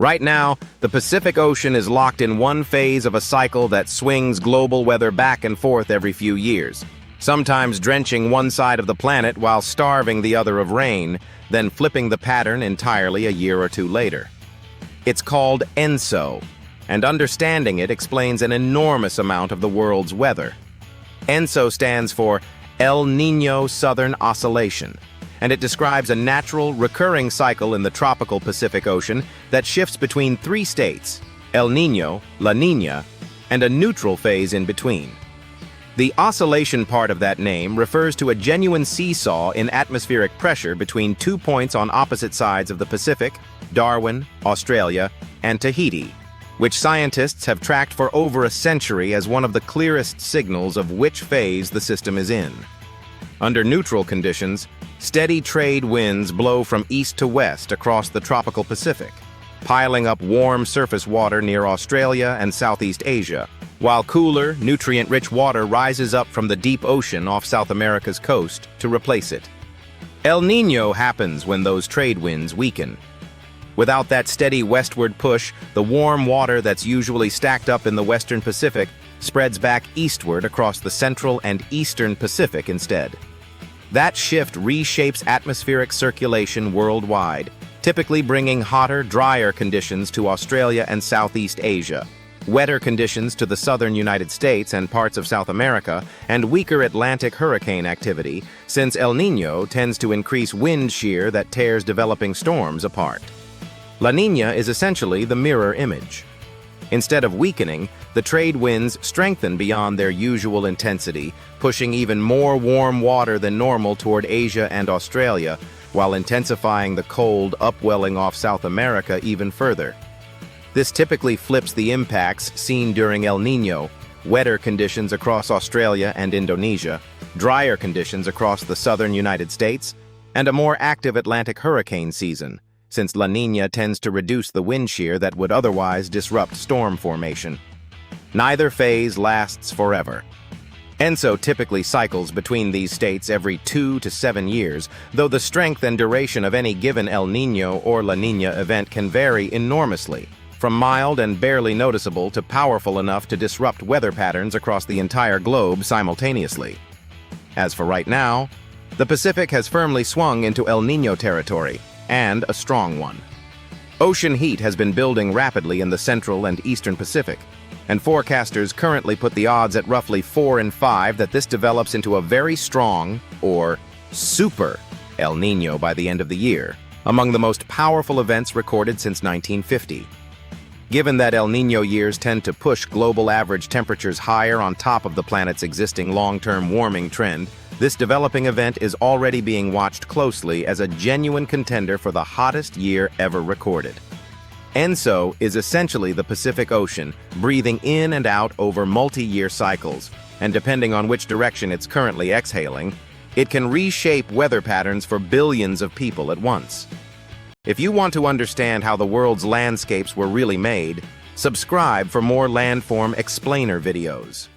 Right now, the Pacific Ocean is locked in one phase of a cycle that swings global weather back and forth every few years, sometimes drenching one side of the planet while starving the other of rain, then flipping the pattern entirely a year or two later. It's called ENSO, and understanding it explains an enormous amount of the world's weather. ENSO stands for El Niño Southern Oscillation, and it describes a natural, recurring cycle in the tropical Pacific Ocean that shifts between three states, El Niño, La Niña, and a neutral phase in between. The oscillation part of that name refers to a genuine seesaw in atmospheric pressure between 2 points on opposite sides of the Pacific, Darwin, Australia, and Tahiti, which scientists have tracked for over a century as one of the clearest signals of which phase the system is in. Under neutral conditions, steady trade winds blow from east to west across the tropical Pacific, piling up warm surface water near Australia and Southeast Asia, while cooler, nutrient-rich water rises up from the deep ocean off South America's coast to replace it. El Niño happens when those trade winds weaken. Without that steady westward push, the warm water that's usually stacked up in the western Pacific spreads back eastward across the central and eastern Pacific instead. That shift reshapes atmospheric circulation worldwide, typically bringing hotter, drier conditions to Australia and Southeast Asia, wetter conditions to the southern United States and parts of South America, and weaker Atlantic hurricane activity, since El Niño tends to increase wind shear that tears developing storms apart. La Niña is essentially the mirror image. Instead of weakening, the trade winds strengthen beyond their usual intensity, pushing even more warm water than normal toward Asia and Australia, while intensifying the cold upwelling off South America even further. This typically flips the impacts seen during El Niño: wetter conditions across Australia and Indonesia, drier conditions across the southern United States, and a more active Atlantic hurricane season, since La Niña tends to reduce the wind shear that would otherwise disrupt storm formation. Neither phase lasts forever. ENSO typically cycles between these states every 2 to 7 years, though the strength and duration of any given El Niño or La Niña event can vary enormously, from mild and barely noticeable to powerful enough to disrupt weather patterns across the entire globe simultaneously. As for right now, the Pacific has firmly swung into El Niño territory, and a strong one. Ocean heat has been building rapidly in the central and eastern Pacific, and forecasters currently put the odds at roughly 4 in 5 that this develops into a very strong, or super, El Niño by the end of the year, among the most powerful events recorded since 1950. Given that El Niño years tend to push global average temperatures higher on top of the planet's existing long-term warming trend, this developing event is already being watched closely as a genuine contender for the hottest year ever recorded. ENSO is essentially the Pacific Ocean, breathing in and out over multi-year cycles, and depending on which direction it's currently exhaling, it can reshape weather patterns for billions of people at once. If you want to understand how the world's landscapes were really made, subscribe for more landform explainer videos.